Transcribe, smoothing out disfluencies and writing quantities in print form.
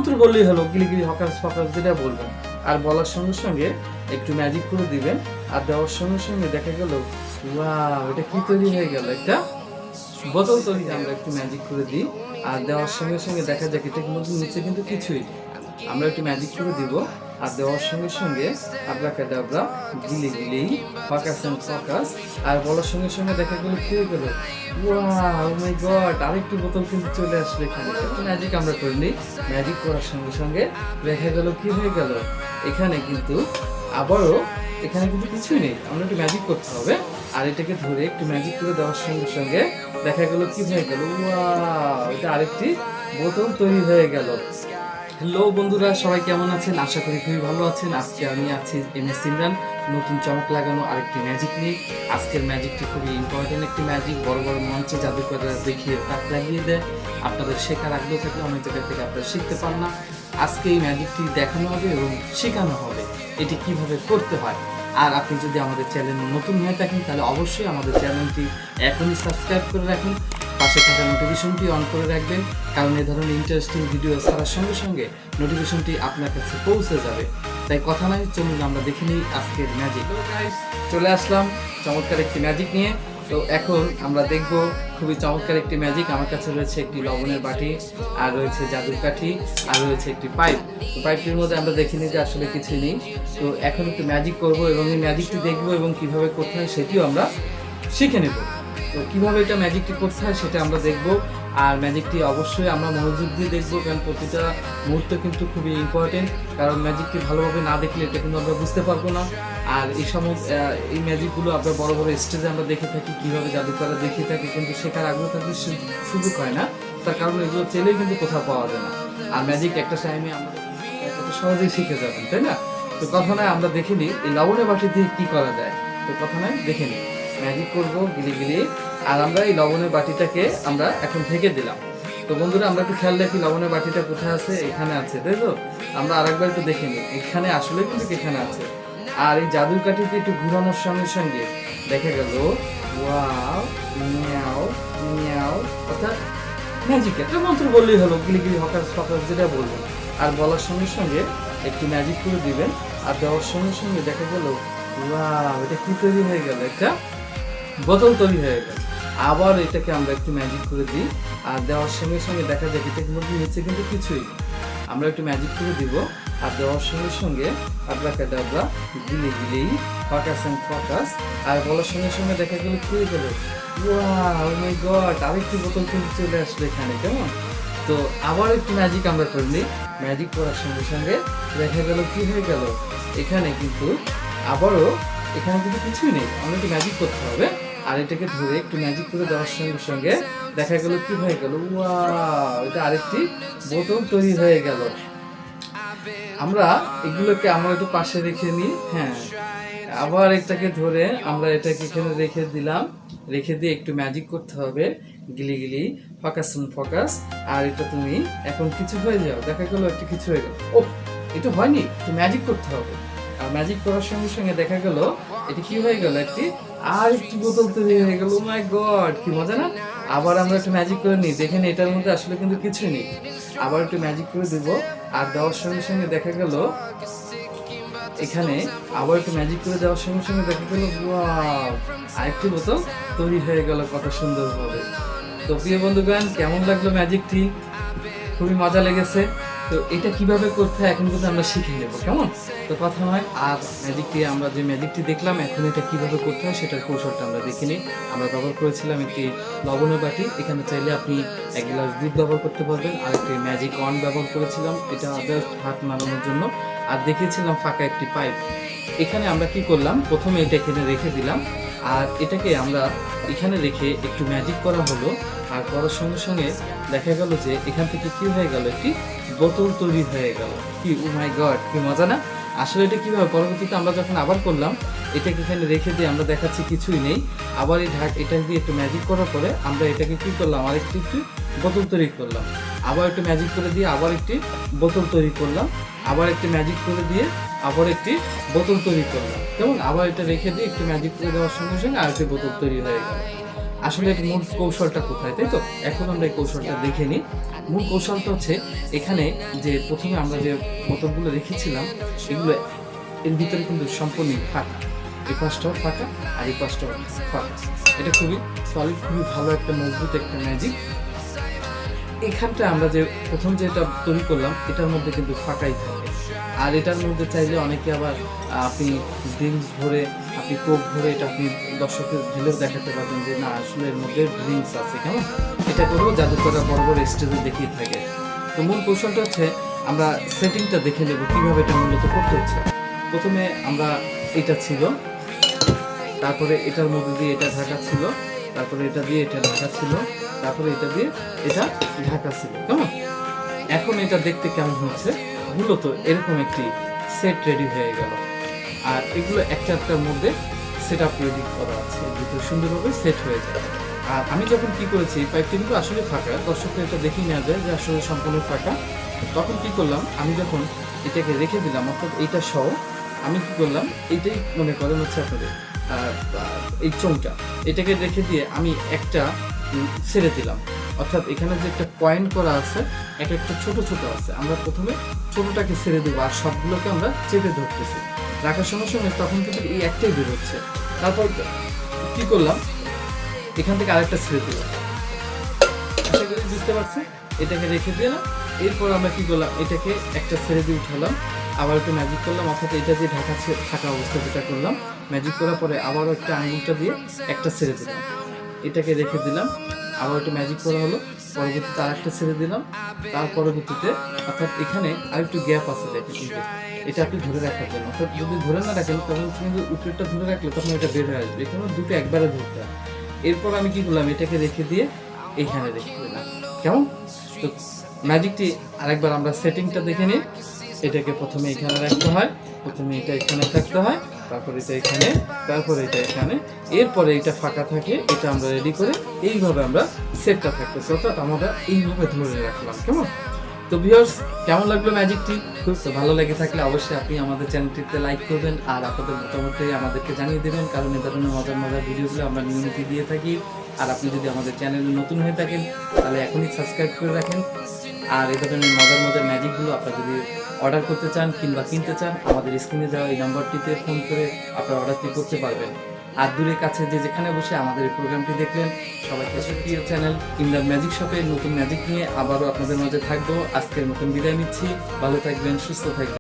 মন্ত্র বললেই হলো, গিলিগিলি হকাস ফকাস যেটা বলবেন, আর বলার সঙ্গে সঙ্গে একটু ম্যাজিক করে দিবেন, আর দেওয়ার সঙ্গে সঙ্গে দেখা গেল ওয়াও, এটা কি তৈরি হয়ে গেল, একটা বোতল তৈরি। আমরা একটু ম্যাজিক করে দিই, আর দেওয়ার সঙ্গে সঙ্গে দেখা যাক এটা কিন্তু নিচে কিন্তু কিছুই, আমরা একটু ম্যাজিক করে দিব, আর দেওয়ার সঙ্গে সঙ্গে আবরাকাডাবরা, গিলি গিলি ফকাস এন্ড ফকাস, আর বলার সঙ্গে সঙ্গে দেখা গেল কি হয়ে গেল, ওয়াও মাই গড, আরেকটি বোতল কিন্তু চলে আসলো এখানে। একটু ম্যাজিক আমরা করে নিই, ম্যাজিক করার সঙ্গে সঙ্গে দেখা গেল কি হয়ে গেল, এখানে কিন্তু আবারও এখানে কিন্তু কিছুই নেই, আমরা একটু ম্যাজিক করতে হবে, আর এটাকে ধরে একটু ম্যাজিক করে দেওয়ার সঙ্গে সঙ্গে দেখা গেল কি হয়ে গেল, ওয়াও, এটা আরেকটি বোতল তৈরি হয়ে গেল। হ্যালো বন্ধুরা, সবাই কেমন আছেন? আশা করি খুবই ভালো আছেন। আজকে আমি আছি ইমরান, নতুন চমক লাগানো আরেকটি ম্যাজিক নিয়ে। আজকের ম্যাজিকটি খুবই ইম্পর্টেন্ট একটি ম্যাজিক, বড় বড় মঞ্চে জাদুকররা দেখিয়ে তাক লাগিয়ে দেয়। আপনাদের শেখার আগ্রহ থাকলে অনেক জায়গা থেকে আপনারা শিখতে পান না। আজকে এই ম্যাজিকটি দেখানো হবে এবং শেখানো হবে এটি কিভাবে করতে হয়। আর আপনি যদি আমাদের চ্যানেলে নতুন হয়ে থাকেন তাহলে অবশ্যই আমাদের চ্যানেলটি এখনই সাবস্ক্রাইব করে রাখুন, পাশে থাকা নোটিফিকেশনটি অন করে রাখবেন, কারণ এই ধরনের ইন্টারেস্টিং ভিডিও ছাড়ার সঙ্গে সঙ্গে নোটিফিকেশনটি আপনার কাছে পৌঁছে যাবে। তাই কথা নয়, চলুন আমরা দেখে নিই আজকের ম্যাজিক। চলে আসলাম চমৎকার একটি ম্যাজিক নিয়ে। তো এখন আমরা দেখব খুবই চমৎকার একটি ম্যাজিক। আমার কাছে রয়েছে একটি লবণের বাটি, আর রয়েছে জাদুর কাঠি, আর রয়েছে একটি পাইপ। তো পাইপটির মধ্যে আমরা দেখে নিই যে আসলে কিছুই নেই। তো এখন একটু ম্যাজিক করব এবং এই ম্যাজিকটি দেখব এবং কিভাবে করতে হয় সেটিও আমরা শিখে নেব। তো কীভাবে এটা ম্যাজিকটি করতে হয় সেটা আমরা দেখব, আর ম্যাজিকটি অবশ্যই আমরা মনোযোগ দিয়ে দেখবো, কারণ প্রতিটা মুহূর্ত কিন্তু খুবই ইম্পর্টেন্ট। কারণ ম্যাজিকটি ভালোভাবে না দেখলে এটা কিন্তু আমরা বুঝতে পারবো না। আর এই ম্যাজিকগুলো আমরা বড় বড় স্টেজে আমরা দেখে থাকি, কীভাবে জাদুকররা দেখে থাকি, কিন্তু শেখার আগ্রহ থাকলে সুযোগ হয় না। তার কারণ এগুলো চেলেই কিন্তু কোথাও পাওয়া যায় না। আর ম্যাজিক একটা টাইমে আমরা কত সহজেই শিখে যাবেন, তাই না? তো কথা নয়, আমরা দেখে নিই এই লবণের বাটি দিয়ে কী করা যায়। তো কথা নয়, দেখে নিই ম্যাজিক করবো গিলি গিলি। আর আমরা এই লবণের বাটিটাকে আমরা এখন ঢেকে দিলাম। তো বন্ধুরা, আমরা একটু খেয়াল রাখি লবণের বাটিটা কোথায় আছে, এখানে আছে, তাই তো? আমরা আরেকবার একটু দেখে নিই, এখানে আসলে কিন্তু এখানে আছে। আর এই জাদুর কাঠিতে একটু ঘুরানোর সঙ্গে সঙ্গে দেখা গেল ওয়াও মিয়াও মিয়াও, অর্থাৎ ম্যাজিক একটা মন্ত্র বললেই হলো, গিলি গিলি হকাস ফকাস যেটা বলবেন, আর বলার সঙ্গে সঙ্গে একটু ম্যাজিক করে দিবেন, আর দেওয়ার সঙ্গে সঙ্গে দেখা গেল ওয়াও, এটা কি তৈরি হয়ে গেল, একটা বোতল তৈরি হয়ে গেল। আবার এটাকে আমরা একটু ম্যাজিক করে দিই, আর দেওয়ার সঙ্গে সঙ্গে দেখা যায় এটা কিন্তু নিচে কিন্তু কিছুই, আমরা একটু ম্যাজিক করে দিব, আর দেওয়ার সঙ্গে সঙ্গে আবরাকাডাবরা, গিলি গিলি ফকাস এন্ড ফকাস, আর বলার সঙ্গে সঙ্গে দেখা গেল কি হয়ে গেল, ওয়াও মাই গড, আরেকটি বোতল কিন্তু চলে আসলো এখানে, কেমন? তো আবার একটু ম্যাজিক আমরা করে নিই, ম্যাজিক করার সঙ্গে সঙ্গে দেখা গেল কি হয়ে গেল, এখানে কিন্তু আবারও এখানে কিন্তু কিছুই নেই, আমরা একটু ম্যাজিক করতে হবে, আর এটাকে ধরে একটু ম্যাজিক করে দেওয়ার সঙ্গে সঙ্গে দেখা গেল কি হয়ে গেল, ওয়াও, এটা আরেকটি বোতল তৈরি হয়ে গেল। আমরা এগুলোকে আমরা একটু পাশে রেখে নিই। হ্যাঁ, আবার এটাকে ধরে আমরা এটাকে এখানে রেখে দিলাম, রেখে দিয়ে একটু ম্যাজিক করতে হবে, গিলি গিলি ফকাস ফকাস, আর এটা তুমি এখন কিছু হয়ে যাও, দেখা গেল একটা কিছু হয়ে গেল। ও, এটা হয়নি, একটু ম্যাজিক করতে হবে, আর ম্যাজিক করার সঙ্গে সঙ্গে দেখা গেল এটি কি হয়ে গেল, একটি বোতল তৈরি হয়ে গেল। ও মাই গড, কি মজা না? আবার আমরা একটু ম্যাজিক করে নিই, দেখেন এটার মধ্যে আসলে কিন্তু কিছুই নেই, আবার একটু ম্যাজিক করে দেব, আর দেওয়ার সঙ্গে সঙ্গে দেখা গেল এখানে আবার একটু ম্যাজিক করে দেওয়ার সঙ্গে সঙ্গে দেখা গেল ওয়াও, আরেকটি বোতল তৈরি হয়ে গেল কত সুন্দরভাবে। তো প্রিয় বন্ধুগণ, কেমন লাগলো ম্যাজিকটি? খুবই মজা লেগেছে। তো এটা কিভাবে করতে হয় এখন কিন্তু আমরা শিখে নেব, কেমন? তো কথা নয়, আর আমরা যে ম্যাজিকটি দেখলাম, এখন এটা কিভাবে করতে হয় সেটার কৌশলটা আমরা দেখে নিই। আমরা ব্যবহার করেছিলাম একটি লবণের বাটি, এখানে চাইলে আপনি 1 গ্লাস দুধ ব্যবহার করতে পারবেন, আর একটি ম্যাজিক ওয়ান্ড ব্যবহার করেছিলাম, এটা জাস্ট হাত নাড়ানোর জন্য, আর দেখিয়েছিলাম ফাঁকা একটি পাইপ। এখানে আমরা কি করলাম, প্রথমে এটা এখানে রেখে দিলাম, আর এটাকে আমরা এখানে রেখে একটু ম্যাজিক করা হলো, আর করার সঙ্গে সঙ্গে দেখা গেল যে এখান থেকে কি হয়ে গেল, একটি বোতল তৈরি হয়ে গেল। কি, ও মাই গড, কি মজা না? আসলে এটা কীভাবে পরবর্তীতে আমরা যখন আবার করলাম, এটাকে এখানে রেখে দিয়ে আমরা দেখাচ্ছি কিছুই নেই, আবার এটা দিয়ে একটু ম্যাজিক করার পরে আমরা এটাকে কি করলাম, একটি বোতল তৈরি করলাম, আবার একটু ম্যাজিক করে দিয়ে আবার একটি বোতল তৈরি করলাম, আবার একটি ম্যাজিক করে দিয়ে আবার একটি বোতল তৈরি করলাম, যেমন আবার এটা রেখে দিয়ে একটু ম্যাজিক করে দেওয়ার সঙ্গে সঙ্গে আরেকটি বোতল তৈরি হয়ে গেল। আসলে মূল কৌশলটা কোথায়, তাই তো? এখন আমরা এই কৌশলটা দেখে নিই। মূল কৌশলটা হচ্ছে এখানে যে প্রথমে আমরা যে বোতলগুলো রেখেছিলাম এগুলো এর ভিতরে কিন্তু সম্পূর্ণ ফাঁকা, এই পাশটাও ফাঁকা আর এই পাশটাও ফাঁকা। এটা খুবই সলিড, খুবই ভালো একটা মজবুত একটা ম্যাজিক। এখানটা আমরা যে প্রথম যেটা তৈরি করলাম এটার মধ্যে কিন্তু ফাঁকাই থাকে, আর এটার মধ্যে চাইলে অনেকে আবার আপনি ড্রিঙ্কস ভরে, আপনি কোক ভরে এটা আপনি দর্শকের ঢেলেও দেখাতে পারবেন যে না আসলে এর মধ্যে ড্রিঙ্কস আছে। কেমন? এটা করেও জাদুকররা বড় বড় স্টেজে দেখিয়ে থাকে। তো মূল কৌশলটা হচ্ছে আমরা সেটিংটা দেখে নেব কীভাবে এটা মূলত করতে হচ্ছে। প্রথমে আমরা এটা ছিল, তারপরে এটার মধ্যে দিয়ে এটা ঢাকা ছিল, তারপরে এটা দিয়ে এটা ঢাকা ছিল, তারপরে এটা দিয়ে এটা ঢাকা ছিল। কেমন? এখন এটা দেখতে কেমন হচ্ছে? মূলত এরকম একটি সেট রেডি হয়ে গেল, আর এগুলো একটা একটার মধ্যে সেট আপ রেডি করা আছে, ভিতরে সুন্দরভাবে সেট হয়ে যায়। আর আমি যখন কি করেছি, পাইপটা কিন্তু আসলে ফাঁকা, দর্শকরা এটা দেখেই নেওয়া যায় যে আসলে সম্পূর্ণ ফাঁকা। তখন কি করলাম, আমি যখন এটাকে রেখে দিলাম, অর্থাৎ এইটা সহ আমি কি করলাম, এইটাই মনে করেন হচ্ছে আপনাদের এই চোঙটা, এটাকে রেখে দিয়ে আমি একটা ছেড়ে দিলাম। অর্থাৎ এখানে যে একটা পয়েন্ট করা আছে, এক একটা ছোট ছোট আছে, আমরা প্রথমে ছোটটাকে ছেড়ে দেবো আর সবগুলোকে আমরা চেপে ধরতেছি। রাখার সঙ্গে সঙ্গে তখন কিন্তু এই একটাই বের হচ্ছে। তারপর কি করলাম, এখান থেকে আরেকটা ছেড়ে দিলাম। আশা করি বুঝতে পারছি। এটাকে রেখে দিলাম। এরপর আমরা কি করলাম, এটাকে একটা ছেড়ে দিয়ে উঠালাম, আবার একটু ম্যাজিক করলাম, অর্থাৎ এটা যে ঢাকা থাকা অবস্থা যেটা করলাম, ম্যাজিক করার পরে আবারও একটা আঙুলটা দিয়ে একটা ছেড়ে দিলাম, এটাকে রেখে দিলাম, আবার একটু ম্যাজিক করা হলো, পরবর্তীতে আরেকটা ছেড়ে দিলাম, তার পরবর্তীতে অর্থাৎ এখানে আরেকটু গ্যাপ আছে দেখেন, এটা আপনি ধরে রাখার জন্য, অর্থাৎ যদি ধরে না রাখেন তখন কিন্তু উপরেরটা ধরে রাখলে তখন এটা বের হয়ে আসবে, এখানে দুটো একবারে ধরতে হয়। এরপর আমি কি করলাম, এটাকে রেখে দিয়ে এইখানে রেখে দিলাম। কেমন? তো ম্যাজিকটি আরেকবার আমরা সেটিংটা দেখে নিই। এটাকে প্রথমে এখানে রাখতে হয়, প্রথমে এটা এখানে থাকতে হয়, তারপর এটা এখানে, তারপর এটা এখানে, এরপরে এটা ফাঁকা থাকে, এটা আমরা রেডি করে এইভাবে আমরা সেটটা থাকতেছি, অর্থাৎ আমরা এইভাবে ধরে রাখলাম। কেমন? তো ভিউয়ার্স, কেমন লাগলো ম্যাজিকটি? খুব ভালো লেগে থাকলে অবশ্যই আপনি আমাদের চ্যানেলটিতে লাইক করবেন আর আপনাদের মতামতটি আমাদেরকে জানিয়ে দেবেন, কারণ এই ধরনের মজার মজার ভিডিওগুলো আমরা নিয়মিত দিয়ে থাকি। আর আপনি যদি আমাদের চ্যানেলে নতুন হয়ে থাকেন তাহলে এখনই সাবস্ক্রাইব করে রাখেন। আর এই ধরনের মজার মজার ম্যাজিকগুলো আপনারা যদি অর্ডার করতে চান কিংবা কিনতে চান, আমাদের স্ক্রিনে দেওয়া এই নাম্বারটিতে ফোন করে আপনারা অর্ডারটি করতে পারবেন। আর দূরে কাছে যে যেখানে বসে আমাদের এই প্রোগ্রামটি দেখলেন, সবাইকে প্রিয় চ্যানেল ইমরান ম্যাজিক শপে নতুন ম্যাজিক নিয়ে আবারও আপনাদের মাঝে থাকবো। আজকের মতন বিদায় নিচ্ছি। ভালো থাকবেন, সুস্থ থাকবেন।